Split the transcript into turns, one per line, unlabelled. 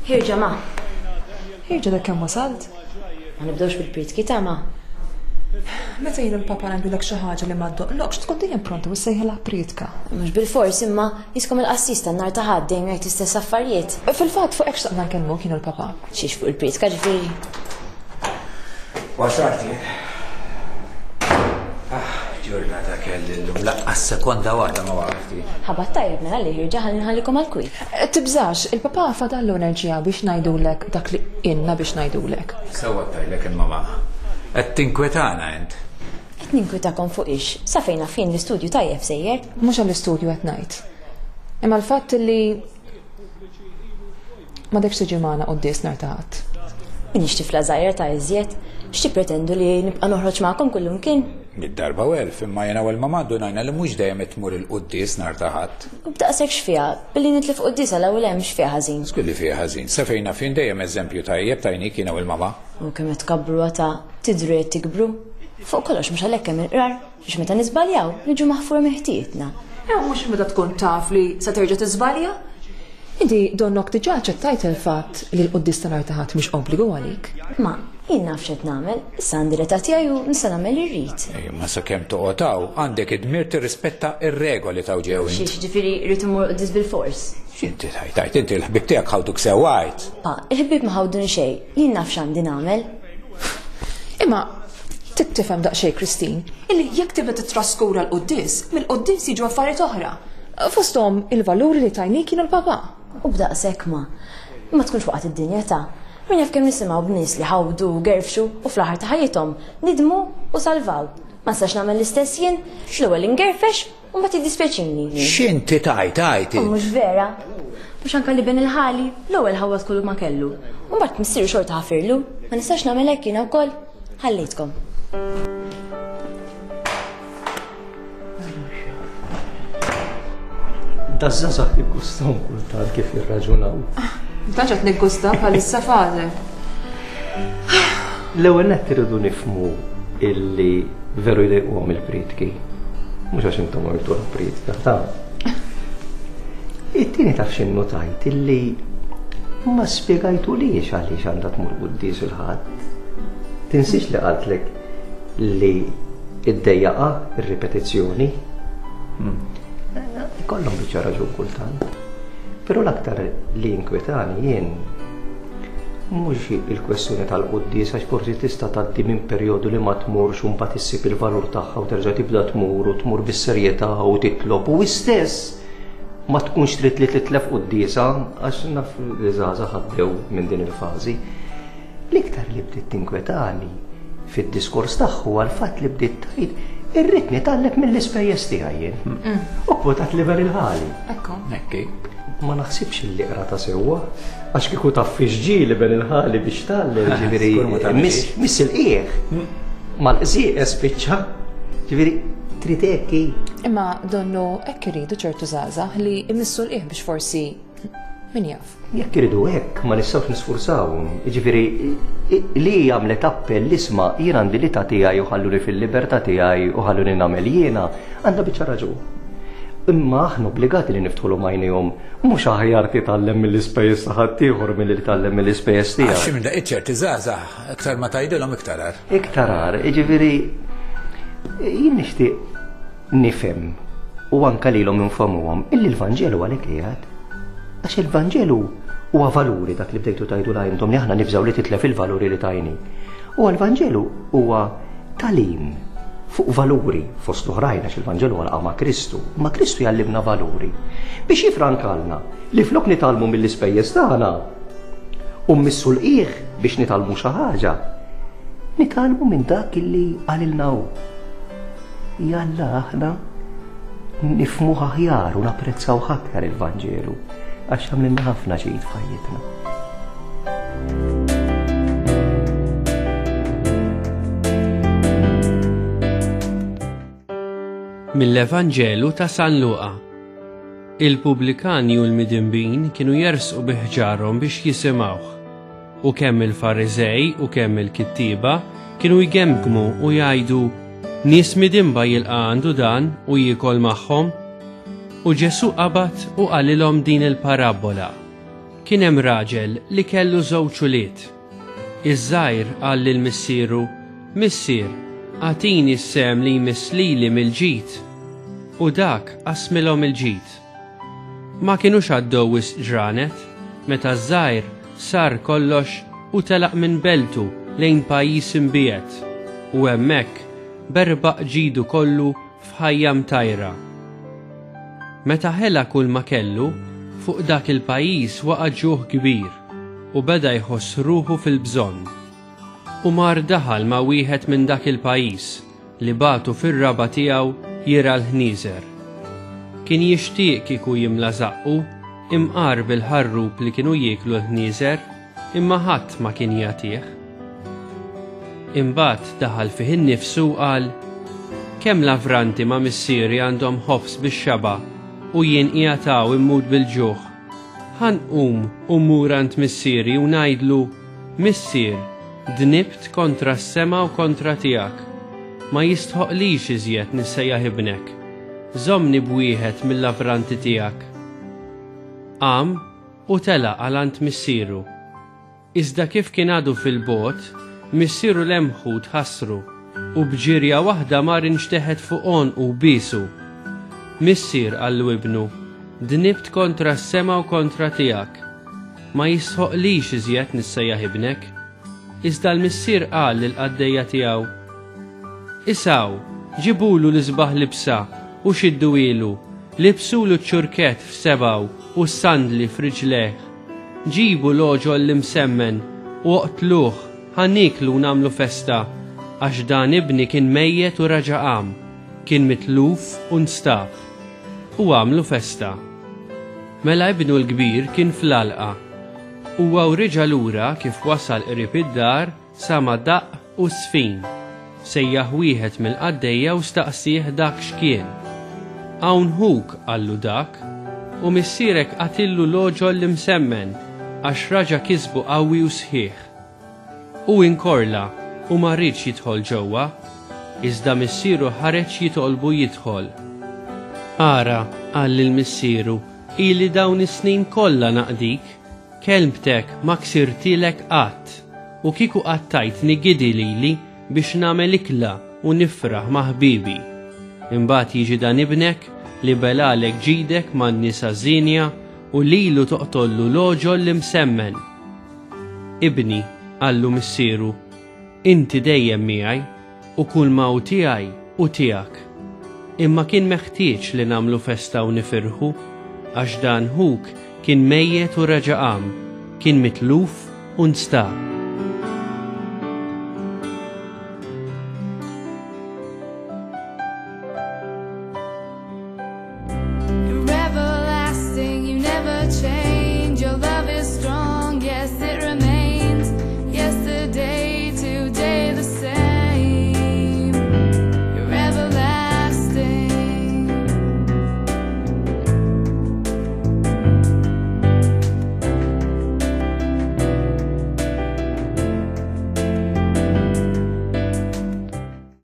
Hirġa ma.
Hirġa dak kemm wasalt?
Ma nibdewx bil-pritki ta' ma.
Meta jien il-papa għandulek xi ħaġa li ma ddoqlokx tkun dejjem pronta u ssejħilha pritka.
Mhux bil-fors imma jiskom il-qassis tan-nar ta' ħadd dejjem jgħid istess affarijiet.
Fil-fatt fuq hekk xtaqna nkellmu kienu l-papa.
Xiex fuq il-pritka ġifieri.
Wasalti. Ġurnata kelli l-lum laqqas sekonda waħda ma waqfti.
Ħabat tajjeb nħalli ħirġa ħalli nħallikom għal-kwi.
Tibżax, il-papa fadallu enerġija biex ngħidulek dak li inna biex ngħidulek.
Sewwa tajlek il-mama. Qed tinkwetana int.
Qed ninkwetakom fuq ix. Sa fejna fin l-istudju tajjeb sejjer?
Mhux għall-istudju qed ngħid. Imma l-fatt li ma dekx tiġi magħna qudies nhar ta' ħadd.
Minix tifla żgħira ta' iżjed, x'tippretendu li nibqa' noħroġ magħkom kullum kien?
Mid-darba u elf, imma jena u l-mama donajna li mhux dejjem qed tmur il-qudies nhar ta' ħadd.
U b'daqshekk x'fiha, billi nitlef qudies għall-ewwel hemm x'fiha ħażin.
Skulli fiha ħażin, sa fejna fin dejjem eżempju tajjeb tajnik jiena u l-mama.
U kemm qed tkabbru għata tidru qed tikbru. Fuq kollox mhux għalhekk hemm inqrar, biex meta niżbaljaw niġu maħfura meħtietna.
Mhux meta tkun taf li se terġa' tiżbalja? Inti donnok diġà ċettajt il-fatt li l-qudies ta' nhar ta' ħadd mhux obbligu għalik.
Ma jien naf x'qed nagħmel, issa għandi l-età tiegħi u nista' nagħmel irrid.
Ma sakemm toqgħod għandek id-dmir tirrispetta ir-regoli ta' ġew int.
Xiex ġifieri rrid imur qudies bil-fors.
X'inti tajt inti l-ħbib tiegħek ħawduk sewwajt.
Pa, il-ħbieb ma ħawduni xejn, jien naf x'għandi nagħmel.
Imma tifhem daqsxejn Kristin, illi jekk tibda titraskura l-qudies, mill-qudies jiġu affarijiet oħra. Fosthom il-valuri li tajnik kienu l-papa.
U b'daqshekk ma tkunx waqt id-dinja ta' min jaf kemm nisimgħu b'nies li ħawdu u gerfxu u fl-aħħar ta' ħajjithom nidmu u salvaw. Ma nistax nagħmel l-istess jien, l-ewwel ingerfex u mbagħad jiddispjaċini.
X'inti tajt?
Mhux vera. Mhux anke li ben il-ħali, l-ewwel ħawad kullu ma kellu. U mbagħad missieru xorta ħafirlu, ma nistax nagħmel hekk jiena wkoll. Ħallejtkom.
Dażżażaħ jiggustom kultant kif jirraġunaw.
Taġat nikgusta bħalissa fader.
L-ewwel nett iridu nifhmu illi veru jdejquhom il-pritki. Mhux għax intom għamiltu l-pritka, ta'. It-tieni taf x'innu tajt illi ma spjegajtulix għaliex għandha tmur qudies il-ħadd. Tinsix li qaltlek li iddejjaqa ir-ripetizzjoni. Kollhom biċċa raġun kultant. Però l-aktar li inkwetani jien mhux il-kwestjoni tal-qudies għax forsi tista' tgħaddi minn perjodu li ma tmurx u mbagħad issib il-valur tagħha u terġa' tibda tmur u tmur bis-serjetà u titlob u istess ma tkunx trid li titlef qudiesha għax naf li żgħażagħ ħaddew minn din il-fażi. L-iktar li bdiet tinkwetani fid-diskors tagħha huwa l-fatt li bdiet tgħid irrid nitgħallem mill-ispejjeż tiegħi jien. U kwotat livel il-ħali.
Ekku.
Ma naħsibx li qrata sewwa għax kieku taf fiġġieli ben il-ħali biex tgħallem ġifieri miss il-qiegħ mal-qsieq spiċċa ġifieri trid hekk.
Imma donnu hekk iridu ċertu żgħażagħ li jmissu l-qiegħ biex forsi min jaf.
Jekk iridu hekk ma nistgħux nisfurzawhom. Jiġifieri li għamlet appell l-isma' jien għandi li ta' tiegħi u ħalluni fil-libertà tiegħi u ħalluni nagħmel jiena għandha biċċa raġun. Imma aħna obbligati li niftħulu majnihom mhux aħjar titgħallem mill-ispejjeż ta' ħadd ieħor milli titgħallem mill-ispejjeż tiegħek.
Xi minn daqqiet ċerti żgħażagħ iktar ma tgħidilhom iktar għar.
Iktar għar, jiġifieri jien nixtieq nifhem u anke lilhom infhmuhom illi l-Vanġelu għalhekk qiegħed. Għax il-Vanġelu huwa valuri dak li bdejtu tajdu lajntom li aħna nifżaw li titlef il-valuri li tajni. U l-Vanġelu huwa talim fuq valuri fost oħrajn għax il-Vanġelu għalqa ma' Kristu. Ma' Kristu jallimna valuri biex jifrankalna li flok nitalmu mill-ispejjeż tagħna u missu l-qiegħ biex nitalmu xi ħaġa. Nitalmu minn dak illi għalilna hu. Jalla aħna nifhmuh aħjar u napprezzaw aktar il-Vanġelu għax għamilna ħafna ġid f'ħajjitna.
Mill-Evanġelu ta' San Luqa. Il-Pubblikani u l-Midinbin kienu jersqu biħġarhom biex jisimgħuh, u kemm il-Fariżej u kemm il-Kittiba kienu jgemmgmu u jgħidu nies midinba jilqa' għandu dan u jiekol magħhom. U Ġesu qabad u qalilhom din il-parabola. kien hemm raġel li kellu żewġ ulied. Iż-żgħir qal lil missieru: Missier, għatini s-sem li jmiss lili mill-ġid. U dak qasmilhom il-ġid. Ma kinux għaddew wisq ġranet meta ż-żgħir sar kollox u telaq minn beltu lejn pajjiż imbiet u hemmhekk berbaq ġidu kollu f'ħajjam tajra. Meta ħela kull ma kellu, fuq dak il-pajjiż waqa' ġuħ kbir u beda jħoss ruħu fil-bżonn. U mar daħal ma' wieħed minn dak il-pajjiż li batu fir-raba tiegħu jira l-ħnieżer. Kien jixtieq kieku jimla zaqqu imqar bil-ħarrub li kienu jieklu l-ħnieżer imma ħadd ma kien jagħtih. Imbagħad daħal fih innifsu u qal: kemm lavranti ma' missieri għandhom ħobs bix-xaba u jien qiegħataw immut bil-ġuħ. Ħanqum u mmur għand missieri u ngħidlu: Missier, dnibt kontra s-sema u kontra tiegħek. Ma jistħoqlix iżjed nissejjaħ ibnek. Żommni b'wieħed mill-lavranti tiegħek. Qam u tela għalant missieru. Iżda kif kien għadu fil-bot, missieru lemħu tħassru u bġirja waħda mar inxteħed fuqon u bisu. Missier għallu ibnu: dnibt kontra s-sema u kontra tiegħek. Ma jistħoqlix iżjed nissejjaħ ibnek. Iżda l-missier qal lill-qaddejja tiegħu: Isaw, ġibulu l-isbaħ libsa u xiddu ilu, libsulu ċ-ċurket f'sebaw u s-sandli f'riġleħ. Ġibu l-oġol l-imsemmen u oqtluh, ħaniklu namlu festa, għax dan ibni kien mejjet u raġa qam, kien mitluf u nstab. U għamlu festa. Mela ibnu l-kbir kien fl-alqa. Huwa rġa' lura kif wasal qrib id-dar sama daqq u sfin. Sejjaħ wieħed mill-qaddejja u staqsih dak x'kien. Hawn huk qallu dak, u missierek qatillu l-oġol l-imsemmen għax raġa kisbu qawwi u sħiħ. U inkorla u ma rridx jidħol ġewwa, iżda missieru ħareġ jitolbu jidħol. Ara, qal lill-missieru, ili dawn is-snin kollha naqdik, kelmtek ma ksirtilek qatt, u kieku qattajtni gidi lili biex nagħmel ikla u nifraħ ma' ħbibi. Imbagħad jiġi dan ibnek li belalek ġidek man-nisa żinja u lilu toqtollu l-oġol li msemmen. Ibni, qallu missieru, inti dejjem miegħi u kull ma hu tiegħi u tiegħek. Imma kien meħtieġ li nagħmlu festa u nifirħu għax dan huk kien mejjet u raġa qam, kien mitluf u nstab.